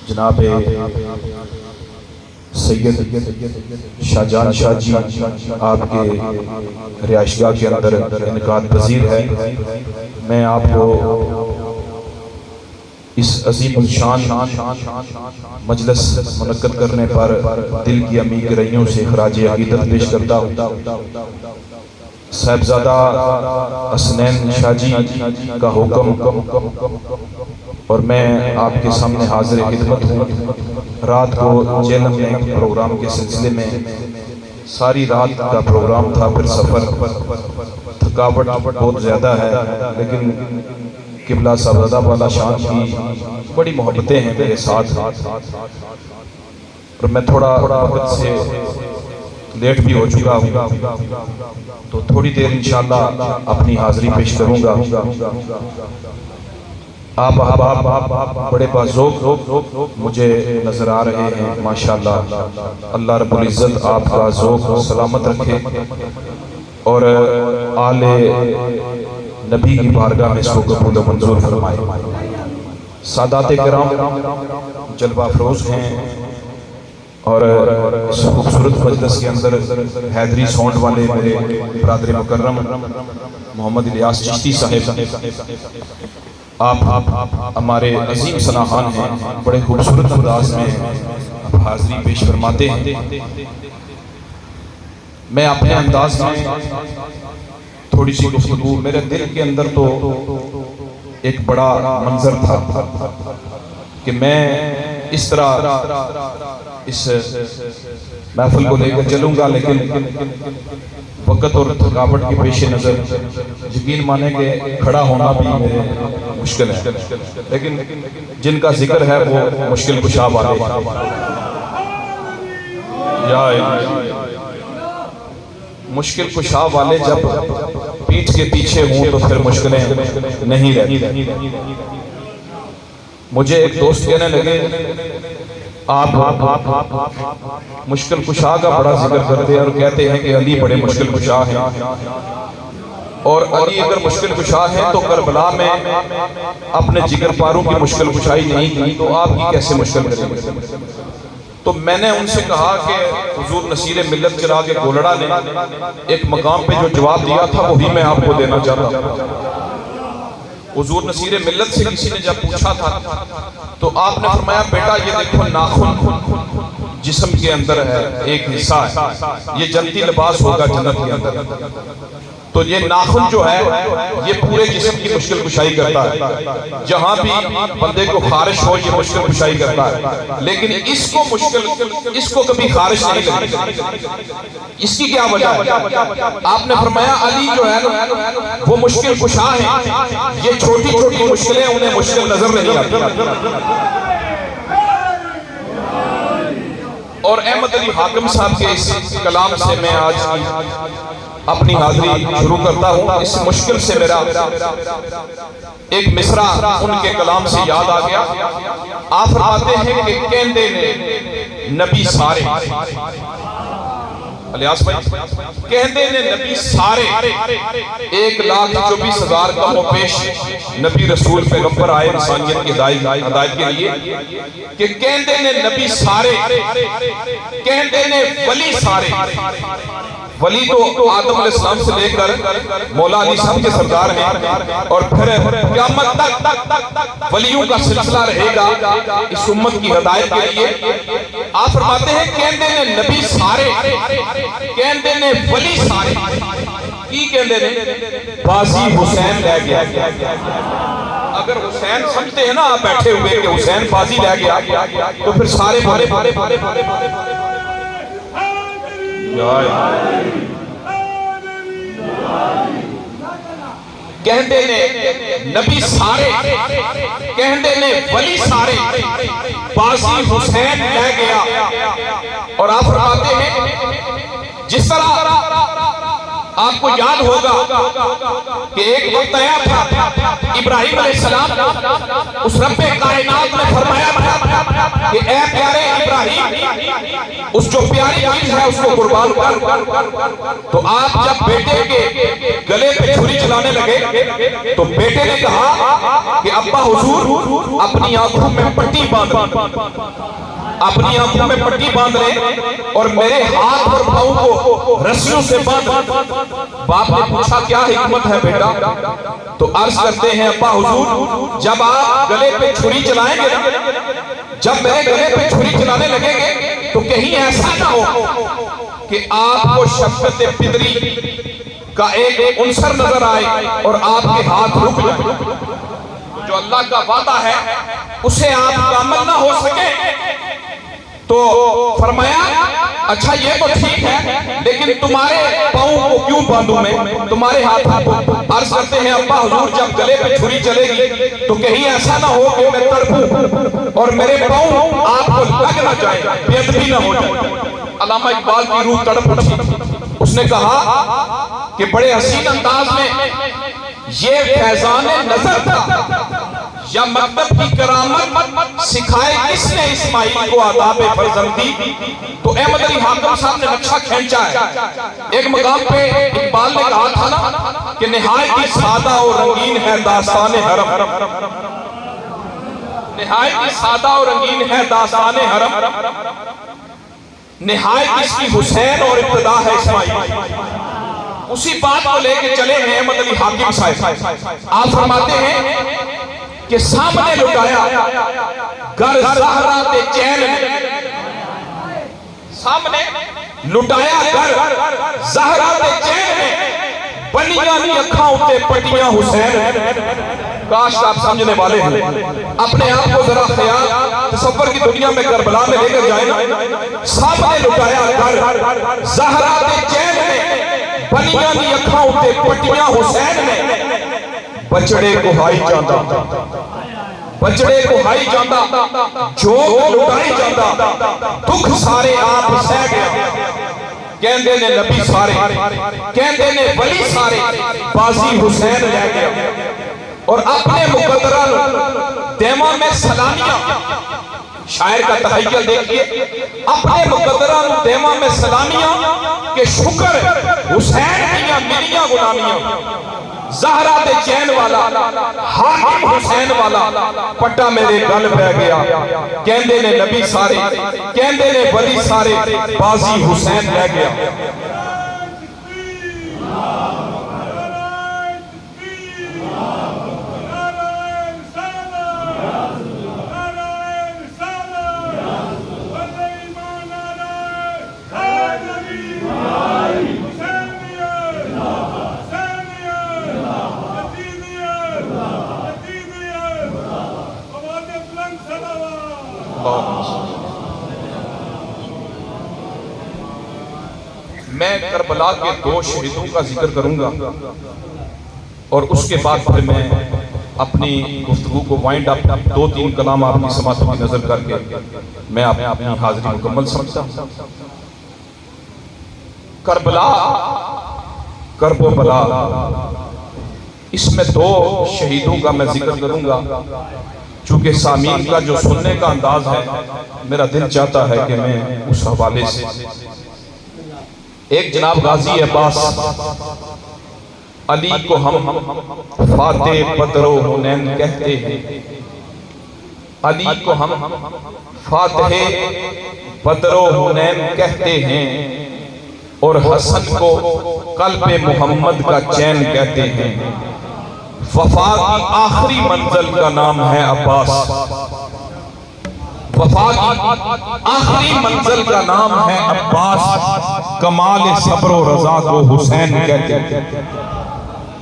جناب سید شاہجہاں شاہ جی آپ کے رہائشگاہ کے اندر انعقاد پذیر ہے۔ میں آپ کو اس عظیم الشان مجلس منعقد کرنے پر دل کی عمیق گہرائیوں سے خراج عقیدت پیش کرتا ہوں۔ صاحبزادہ حسنین شاہ جی کا حکم اور میں آپ کے سامنے حاضر خدمت ہوں۔ رات کو جیلم میں پروگرام کے سلسلے میں ساری رات کا پروگرام تھا، پھر سفر، تھکاوٹ بہت زیادہ ہے، لیکن قبلہ صاحبزادہ والا شان کی بڑی محبتیں ہیں میرے ساتھ، اور میں تھوڑا وقت سے لیٹ بھی ہو چکا ہوں، تو تھوڑی دیر انشاءاللہ اپنی حاضری پیش کروں گا۔ آپ احباب بڑے باذوق مجھے نظر آ رہے ہیں، ماشاءاللہ۔ اللہ رب العزت آپ کا ذوق سلامت رکھے اور آل نبی کی بارگاہ میں اس کو قبول و منظور فرمائے۔ سادات کرام جلوہ افروز ہیں، اور اس خوبصورت مجلس کے اندر حیدری ساؤنڈ والے میرے برادر مکرم محمد الیاس چشتی صاحب، آپ ہمارے عظیم سناہان ہیں، بڑے خوبصورت انداز میں حاضری پیش فرماتے ہیں۔ میں اپنے انداز میں تھوڑی سی گفتگو، میرے دل کے اندر تو ایک بڑا منظر تھا کہ میں اس طرح اس محفل کو لے کر چلوں گا، لیکن وقت اور تھکاوٹ کے پیش نظر یقین مانے کہ کھڑا ہونا بھی میرے مشکل ہے، لیکن جن کا ذکر ہے وہ مشکل کشا والے، مشکل کشا والے جب پیٹھ کے پیچھے ہوں تو پھر مشکلیں نہیں رہتی۔ مجھے ایک دوست کہنے لگے آپ مشکل کشا کا بڑا ذکر کرتے ہیں اور کہتے ہیں کہ علی بڑے مشکل کشا ہیں، اور علی اگر مشکل کشا ہے تو کربلا میں اپنے جگر پاروں کی مشکل کشائی نہیں کی، تو آپ کی کیسے مشکل کریں گے؟ تو میں نے ان سے کہا کہ حضور نصیر ملت چراغ گولڑا نے ایک مقام پہ جو جواب دیا تھا وہی میں آپ کو دینا چاہتا ہوں۔ حضور نصیر ملت سے کسی نے جب پوچھا تھا تو آپ نے فرمایا بیٹا یہ دیکھو ناخن جسم کے اندر ہے، ایک حصہ ہے، یہ جنتی لباس ہوگا جنت کے اندر، تو یہ ناخن جو ہے یہ پورے جسم کی مشکل کشائی کرتا ہے، جہاں بھی بندے کو خارش ہو یہ مشکل کشائی کرتا ہے، لیکن اس کو کبھی خارش نہیں لگی۔ اس کی کیا وجہ ہے؟ آپ نے فرمایا علی جو ہے وہ مشکل کشا ہے، یہ چھوٹی چھوٹی مشکلیں انہیں مشکل نظر نہیں آتی۔ اور احمد علی حاکم صاحب کے اس کلام سے میں آج اپنی حاضری شروع کرتا ہوں۔ اس مشکل سے میرا ایک مصرع ان کے کلام سے یاد آ گیا۔ آپ فرماتے ہیں کہ کہندے نے نبی سارے، الیاس بھائی، کہندے نے نبی سارے 1,24,000 کا وہ پیش نبی رسول پیغمبر آئے انسانیت کی ہدایت کے لیے، کہ کہندے نے نبی سارے، کہندے نے ولی سارے۔ ولی تو آدم علیہ السلام سے لے کر مولا علی صاحب کے سردار ہیں، اور پھر قیامت تک ولیوں کا سلسلہ رہے گا اس امت کی ہدایت کے لیے۔ آپ فرماتے ہیں کہندے نے نبی سارے، کہندے نے ولی سارے، کی کہندے نے بازی حسین لے گیا۔ اگر حسین سمجھتے ہیں نا آپ بیٹھے ہوئے کہ حسین بازی لے گیا تو پھر سارے بارے بارے بارے بارے بارے بارے کہندے نے نبی سارے، کہندے نے ولی سارے، بازی حسین لے گیا۔ اور آپ فرماتے ہیں جس طرح آپ کو یاد ہوگا کہ ایک وقت آیا تھا ابراہیم علیہ السلام، اس رب کائنات نے فرمایا تھا کہ اے پیارے ابراہیم اس جو پیاری چیز ہے اس کو قربان کر. تو آپ جب بیٹے کے گلے پہ چھری چلانے لگے تو بیٹے نے کہا کہ ابا حضور اپنی آنکھوں میں پٹی باندھ اپنی آنکھوں میں پٹی باندھ لیں اور میرے ہاتھ اور پاؤں کو رسیوں سے باندھ. باپ نے پوچھا کیا حکمت ہے بیٹا؟ تو عرض کرتے ہیں ابا حضور جب آپ گلے پہ چھری چلائیں گے جب میرے گلے پہ چھری چلانے لگیں گے تو کہیں ایسا نہ ہو کہ آپ کو شفقت پدری کا ایک عنصر نظر آئے اور آپ کے ہاتھ رک جائیں. جو اللہ کا وعدہ ہے اسے آپ کامل نہ ہو سکے. تو فرمایا اچھا یہ تو ٹھیک ہے لیکن تمہارے پاؤں کو کیوں باندھوں میں تمہارے ہاتھ کو؟ عرض کرتے ہیں ابا حضور جب گلے پہ چھری چلے گی تو کہیں ایسا نہ ہو کہ میں تڑپوں اور میرے پاؤں آپ کو لگ نہ جائے بے ادبی نہ ہو جائے. علامہ اقبال کی روح تڑپ اٹھی. اس نے کہا کہ بڑے حسین انداز میں یہ فیضان نظر تھا یا مکتب کی کرامت سکھائے کس نے اسماعیل کو آداب فرزندی. تو احمد علی حاکم صاحب نے نقشہ کھینچا ہے. ایک مقام پہ اقبال نے کہا تھا نا کہ نہایت ہی سادہ اور رنگین ہے داستان حرم. نہایت ہی سادہ اور رنگین ہے داستان حرم. نہایت اس کی حسین اور ابتدا ہے اسماعیل. اسی بات کو لے کے چلے ہیں احمد علی حاکم صاحب. آپ فرماتے ہیں کہ سامنے لٹایا گر زہرا تے چین میں. سامنے لٹایا گر زہرا تے چین میں بنیاں نہیں اکھاں اتے پٹیاں حسین. کاش آپ سمجھنے والے ہیں. اپنے آپ کو ذرا خیال تصور کی دنیا میں کربلا میں لے کر جائیں نا. سامنے لٹایا گر زہرا تے چین میں بنیاں نہیں اکھاں اتے پٹیاں حسین میں. بچڑے کو ہائی جاندہ بچڑے کو ہائی جاندہ جوگ لٹائی جاندہ دکھ سارے آپ سہ گیا. کہندے نے نبی سارے کہندے نے ولی سارے بازی حسین رہ گیا. اور اپنے مقدرہ دیمہ میں سلامیاں شاعر کا تخیل دیکھئے اپنے مقدرہ دیمہ میں سلامیاں کہ شکر حسین دیاں ملیاں غلامیاں. زہرا دے چین والا حاکم حسین والا پٹا میرے گل بہ گیا. کہندے نے نبی سارے کہندے نے ولی سارے بازی حسین رہ گیا. میں کربلا کے 2 شہیدوں کا ذکر کروں گا اور اس کے بعد پھر میں اپنی گفتگو کو وائنڈ اپ 2-3 کلام آپ کی سماعت کی نظر کر کے میں اپنی حاضری مکمل سمجھتا ہوں. کربلا کرب و بلا اس میں 2 شہیدوں کا میں ذکر کروں گا. چونکہ سامعین کا جو سننے کا انداز ہے میرا دل چاہتا ہے کہ میں اس حوالے سے ایک جناب غازی عباس علی کو ہم فاتح بدر و حنین کہتے ہیں. علی کو ہم فاتح بدر و حنین کہتے ہیں اور حسن کو قلب محمد کا چین کہتے ہیں. وفا کی آخری منزل کا نام ہے عباس. وفا کی آخری منزل کا نام ہے عباس. کمال صبر و رضا کو حسین کہتے ہیں.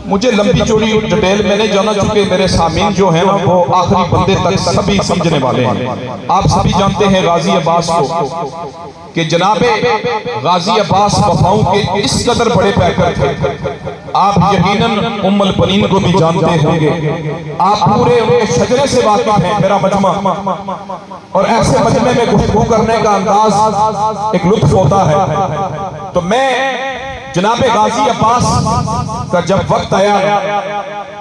مجھے لمبی چوڑی ڈیٹیل میں نہیں جانا چونکہ میرے سامعین جو ہیں وہ آخری بندے تک سبھی سمجھنے والے ہیں. آپ سبھی جانتے ہیں غازی عباس کو کہ جناب غازی عباس وفاؤں کے اس قدر بڑے پیکر تھے. آپ یقیناً ام البنین کو بھی جانتے ہوں گے. آپ پورے ان کے شجرے سے واقف ہیں میرا مجمع. اور ایسے مجمع میں گفتگو کرنے کا انداز ایک لطف ہوتا ہے. تو میں جناب غازی عباس کا جب وقت آیا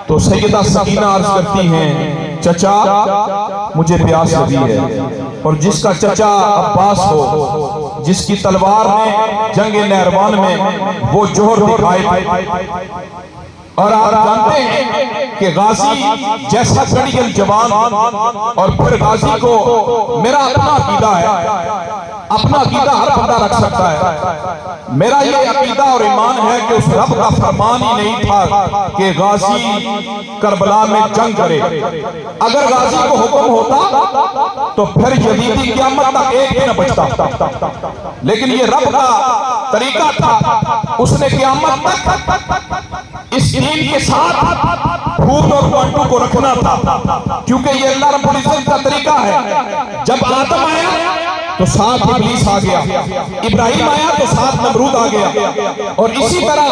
تو سیدہ سکینہ عرض کرتی ہیں چچا مجھے پیاس لگی ہے، اور جس کا چچا عباس ہو، جس کی تلوار نے جنگ نہروان میں وہ جوہر دکھائے تھے، اور آپ جانتے ہیں کہ غازی جیسا کڑی الجوان، اور پھر غازی کو میرا اپنا عقیدہ ہے، اپنا عقیدہ ہر بندہ رکھ سکتا ہے، میرا یہ عقیدہ اور ایمان ہے کہ اس رب کا فرمان ہی نہیں تھا کہ غازی کربلا میں جنگ کرے۔ اگر غازی کو حکم ہوتا تو پھر یزیدی قیامت تک ایک بھی نہ بچتا، لیکن یہ رب کا طریقہ تھا، اس نے قیامت تک اس دین کے ساتھ پھول اور کوانٹو کو رکھنا تھا، کیونکہ یہ اللہ رب العزت کا طریقہ ہے۔ جب آدم آیا تو ساتھ ابلیس آ گیا، ابراہیم آیا تو ساتھ نمرود آ گیا، اور اسی طرح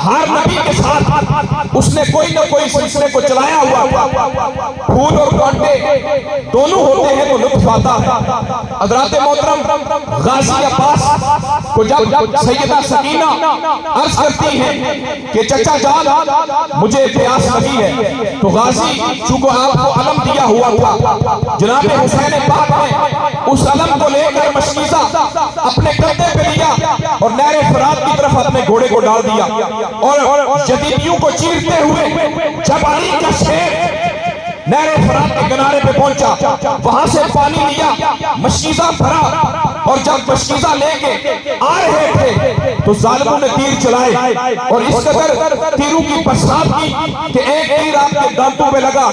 ہر نبی کے ساتھ اس نے کوئی نہ کوئی سلسلے کو چلایا ہوا تھا۔ پھول اور کانٹے دونوں ہوتے ہیں تو لطف آتا ہے۔ حضرات محترم، غازی عباس کو جب سیدہ سکینہ عرض کرتی ہیں کہ چچا جان مجھے پیاس لگی ہے، تو غازی چونکہ آپ کو علم دیا ہوا تھا، جناب حسین پاک نے اس علم کو لے کر مشکیزہ اپنے کندھے پہ لیا اور نہر فرات کی طرف اپنے گھوڑے کو ڈال دیا، اور یزیدیوں کو چیرتے ہوئے جب علی کا شیر نہر فرات کے کنارے پہ پہنچا، وہاں سے پانی لیا، مشکیزہ بھرا، اور جب مشکیزہ لے کے آ رہے تھے تو ظالموں نے تیر چلائے، اور اس قدر تیروں کی برسات کی کہ ایک تیر آپ کے دانتوں پہ لگا،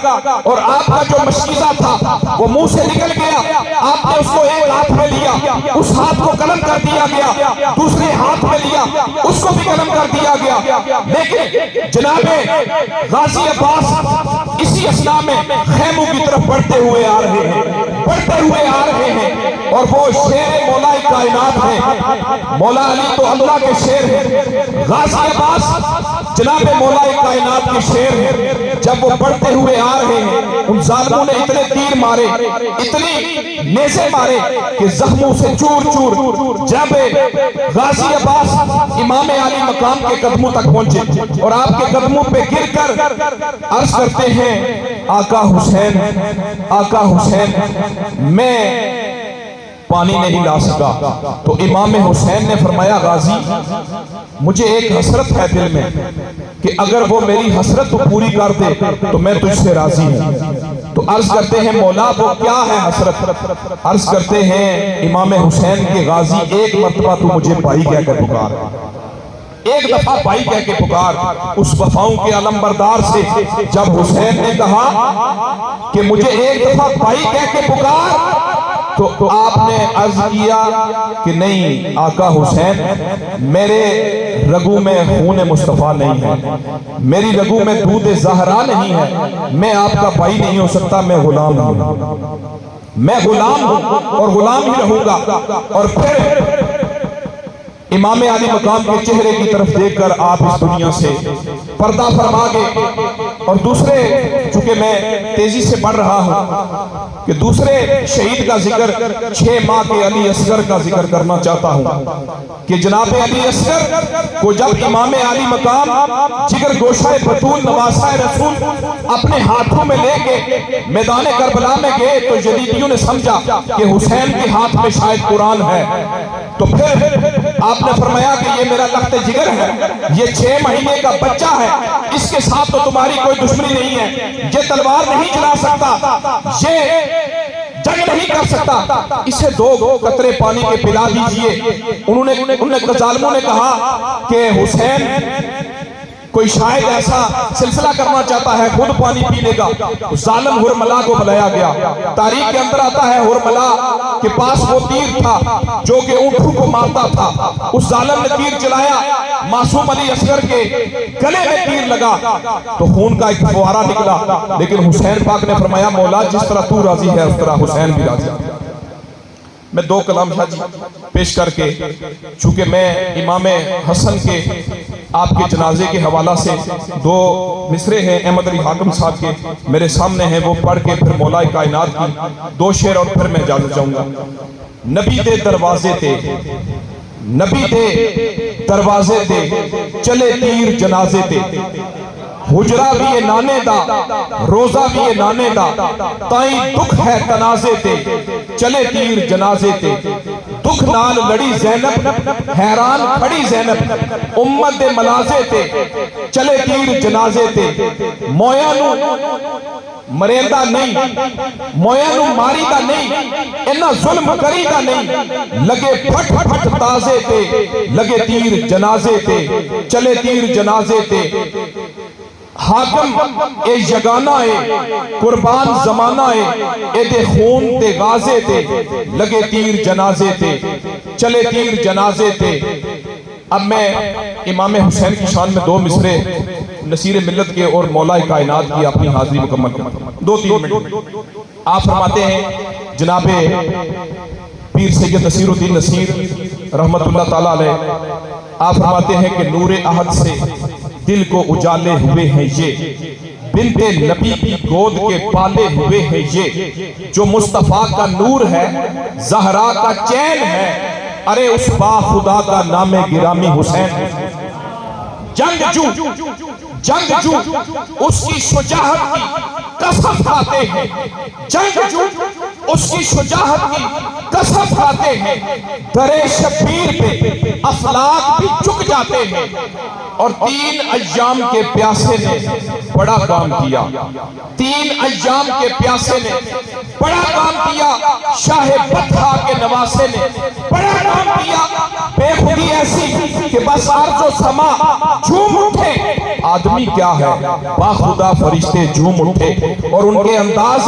اور آپ کا جو مشکیزہ تھا وہ منہ سے نکل گیا۔ آپ نے اس کو ایک ہاتھ میں لیا، اس ہاتھ کو قلم کر دیا گیا، دوسرے ہاتھ میں لیا، اس کو بھی قلم کر دیا گیا، لیکن جناب غازی عباس اسی اثناء میں خیموں کی طرف بڑھتے ہوئے آ رہے ہیں، بڑھتے ہوئے آ رہے ہیں، اور وہ شیر مولا کائنات ہے۔ مولا علی تو اللہ کے شیر ہیں، غازی عباس جناب مولا کائنات کے شیر ہیں۔ جب وہ بڑھتے ہوئے آ رہے ہیں، ان ظالموں نے اتنے تیر مارے، اتنی نیزے مارے کہ زخموں سے چور چور جب غازی عباس امام علی مقام کے قدموں تک پہنچے، اور آپ کے قدموں پہ گر کر عرض کرتے ہیں آقا حسین، آقا حسین میں پانی نہیں لا سکا، تو امام حسین نے فرمایا غازی مجھے ایک حسرت ہے دل میں کہ اگر وہ میری حسرت تو پوری کر دے تو میں تجھ سے راضی ہوں۔ تو عرض کرتے ہیں مولا وہ کیا ہے حسرت؟ عرض کرتے ہیں امام حسین کے غازی ایک مرتبہ تو مجھے بھائی کہہ کر پکار، ایک دفعہ بھائی کہہ کے پکار۔ اس وفاؤں کے علمبردار سے جب حسین نے کہا کہ مجھے ایک دفعہ بھائی کہہ کے پکار، تو آپ نے عرض کیا کہ نہیں آقا حسین، میرے رگوں میں خون مصطفیٰ نہیں ہے، میری رگوں میں دودھ زہرا نہیں ہے، میں آپ کا بھائی نہیں ہو سکتا، میں غلام ہوں، میں غلام ہوں اور غلام ہی رہوں گا۔ اور پھر امام علی مقام کے چہرے کی طرف دیکھ کر آپ اس دنیا سے پردہ فرما گئے۔ اور دوسرے، چونکہ میں تیزی سے پڑھ رہا ہوں کہ دوسرے شہید کا ذکر 6 ماہ کے علی اصغر کا ذکر کرنا چاہتا ہوں کہ جناب علی اصغر کو جب امام علی مقام جگر گوشہ بطول نواسہ رسول اپنے ہاتھوں میں لے کے میدان کربلا میں گئے، تو یزیدیوں نے سمجھا کہ حسین کے ہاتھ میں شاید قرآن ہے، تو پھر آپ نے فرمایا کہ یہ میرا لخت جگر ہے، یہ 6 مہینے کا بچہ ہے، اس کے ساتھ تو تمہاری کوئی دشمنی نہیں ہے، یہ تلوار نہیں چلا سکتا، یہ جنگ نہیں کر سکتا، اسے 2 قطرے پانی کے پلا دیجئے۔ انہوں نے ظالموں نے کہا کہ حسین کوئی شاید ایسا سلسلہ کرنا چاہتا ہے، خود پانی پی لے گا۔ ظالم حرملا کو بلایا گیا، تاریخ کے اندر آتا ہے حرملا کے پاس وہ تیر تھا جو کہ اونٹوں کو مارتا تھا، اس ظالم نے تیر چلایا، معصوم علی اصغر کے گلے میں تیر لگا تو خون کا ایک فوارہ نکلا، لیکن حسین پاک نے فرمایا مولا جس طرح تو راضی ہے اس طرح حسین بھی راضی ہے۔ میں 2 کلام شاہ جی پیش کر کے، چونکہ میں امام حسن کے آپ کے جنازے کے حوالہ سے 2 مصرے ہیں احمد علی حاکم صاحب کے میرے سامنے ہیں، وہ پڑھ کے پھر مولا کائنات کی 2 شعر اور پھر میں اجازت چاہوں گا۔ نبی دے دروازے تے، نبی دے دروازے تے، چلے تیر جنازے تے، حجرہ بھی یہ نانے دا روزہ بھی یہ نانے دا تائیں دکھ ہے تنازے تے چلے تیر جنازے تے دکھ نال لڑی زینب حیران کھڑی زینب امت دے ملازے تے چلے تیر جنازے تے مویا نو مریندہ نہیں مویا نو ماری دا نہیں انہا ظلم کری دا نہیں لگے پھٹ پھٹ تازے تے لگے تیر جنازے تے چلے تیر جنازے تے حاکم اے یگانہ اے قربان زمانہ اے اے دے خون تے غازے تے لگے تیر جنازے تے چلے تیر جنازے تے اب میں امام حسین کی شان میں 2 مصرے نصیر ملت کے اور مولا کائنات کی اپنی حاضری مکمل کرتا ہوں 2-3 منٹ آپ فرماتے ہیں جناب پیر سید نصیر الدین نصیر رحمت اللہ تعالیٰ علیہ آپ فرماتے ہیں کہ نور احد سے دل کو اجالے ہوئے ہیں یہ بنت نبی کی گود کے پالے ہوئے ہیں یہ جو مصطفیٰ کا نور ہے زہرا کا چین ہے ارے اس با خدا کا نام گرامی حسین جنگجو اس کی شجاعت کی قسم کھاتے ہیں جنگجو اس کی شجاعت کی قسم کھاتے ہیں در شبیر پہ افلاک بھی جھک جاتے ہیں اور 3 ایام کے پیاسے نے بڑا کام کیا 3 ایام کے پیاسے نے بڑا کام کیا شاہ بطحا کے نواسے نے بڑا کام کیا بے خودی ایسی کہ بس عرض و سما جھوم اٹھے آدمی کیا ہے با خدا فرشتے جھوم اٹھے اور ان کے انداز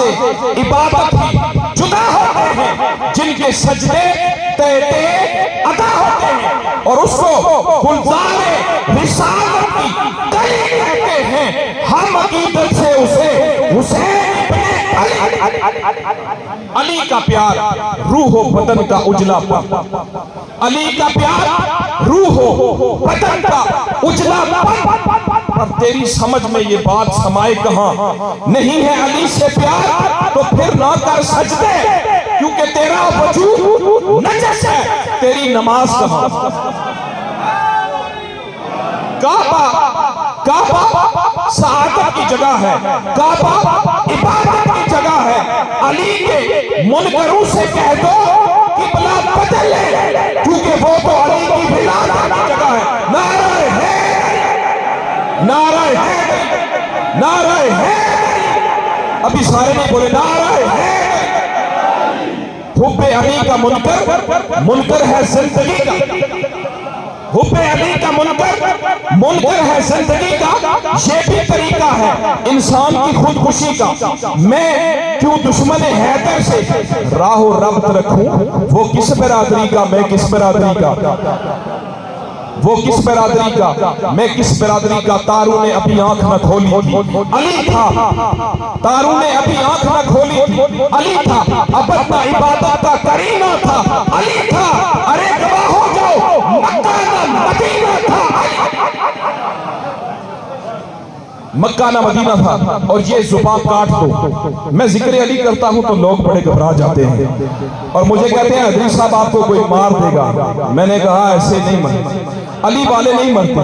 عبادت ہی جدا ہوتے ہیں جن کے سجدے تہتے ادا ہوتے ہیں اور اس کو گلزار رسالت کی کلی کہتے ہیں ہم عقیدت سے اسے حسین علی کا پیار روح و بدن کا اجلا پن علی کا پیار روح و بدن کا اجلا پن اب تیری سمجھ میں یہ بات سمائے کہاں نہیں ہے علی سے پیار تو پھر نہ کر سجدے کیونکہ تیرا وجود نجس ہے تیری نماز کہاں کعبہ سعادت کی جگہ ہے کعبہ عبادت کی جگہ ہے علی کے منکروں سے کہہ دو قبلہ بدل لے کیونکہ وہ تو علی کی ولادت کی جگہ ہے نعرہ ہے نعرہ ہے نعرہ ہے ابھی سارے نہیں بولے نعرہ ہے حب علی کا منکر ہے زندگی کا حب علی کا منکر ہے زندگی کا یہ بھی طریقہ ہے انسان کی خودکشی کا میں کیوں دشمن حیدر سے راہ و ربط رکھوں وہ کس برادری کا میں کس برادری کا وہ کس برادری کا میں کس برادری کا تارو نے اپنی آنکھ نہ کھولی تھی علی تھا تارو نے اپنی آنکھ نہ کھولی تھی علی تھا اب اپنا عبادت کا کرینہ تھا علی تھا ارے گواہ ہو جاؤ مکہ نہ مدینہ تھا مکہ نہ مدینہ تھا اور یہ زبان کاٹ دو میں ذکر علی کرتا ہوں تو لوگ بڑے گھبرا جاتے ہیں اور مجھے کہتے ہیں حضرت صاحب آپ کو کوئی مار دے گا میں نے کہا ایسے نہیں مرتے علی والے نہیں مرتے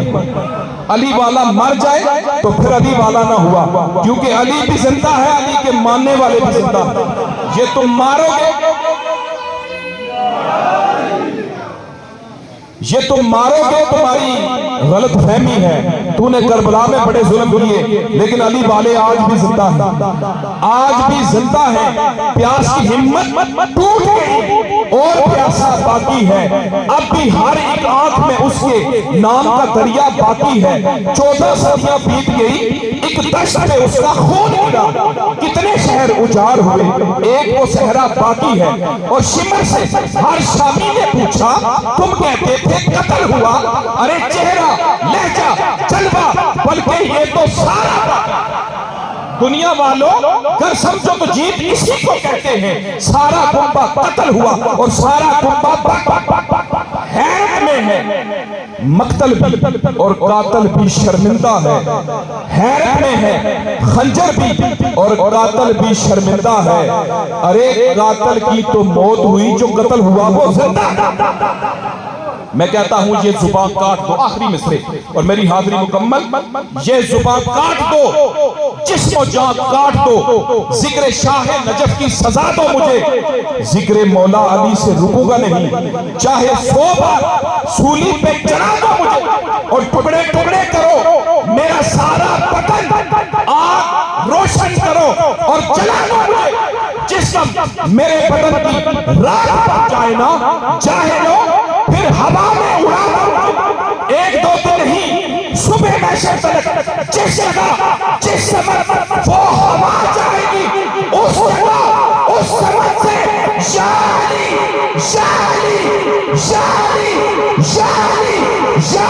علی والا مر جائے تو پھر علی والا نہ ہوا کیونکہ علی بھی زندہ ہے علی کے ماننے والے بھی زندہ ہیں یہ تم مارو گے یہ تم مارو گے تمہاری غلط فہمی ہے تو نے کربلا میں بڑے ظلم کیے لیکن علی والے آج بھی زندہ ہیں آج بھی زندہ ہیں پیاس کی ہمت ٹوٹ گئی اور پیاسا باقی ہے اب بھی ہر ایک آنکھ میں اس کے نام کا دریا باقی ہے 14 صدیاں بیت گئی ایک دشت میں اس کا خون گرا کتنے شہر اجاڑ ہوئے ایک وہ صحرا باقی ہے اور شمر سے ہر شامی نے پوچھا تم کہتے تھے قتل ہوا ارے چہرہ لہجہ جلوہ بلکہ یہ تو سارا دنیا والوں گر سمجھو تو جیت اسی کو کہتے ہیں سارا کنبہ قتل ہوا اور سارا کنبہ حیرت میں ہے مقتل بھی اور قاتل بھی شرمندہ ہے حیرت میں ہے خنجر بھی اور قاتل بھی شرمندہ ہے ارے قاتل کی تو موت ہوئی جو قتل ہوا وہ زندہ میں کہتا ہوں یہ زبان کاٹ دو، آخری مصرے اور میری حاضری مکمل، یہ زبان کاٹ دو، جسم و جان کاٹ دو، ذکر شاہ نجف کی سزا دو مجھے، ذکر مولا علی سے رکوں گا نہیں، چاہے 100 بار سولی پہ چڑھا دو مجھے اور ٹکڑے ٹکڑے کرو، میرا سارا بدن آگ روشن کرو اور جلا دو مجھے، جسم میرے بدن کی راہ پر جائے نا، چاہے لو پھر ہوا میں اڑا دو، 1-2 دن نہیں، صبح محشر تلک جس جگہ جس سمت وہ ہوا جائے گی، اس جگہ اس سمت سے یا علی یا علی یا علی یا علی یا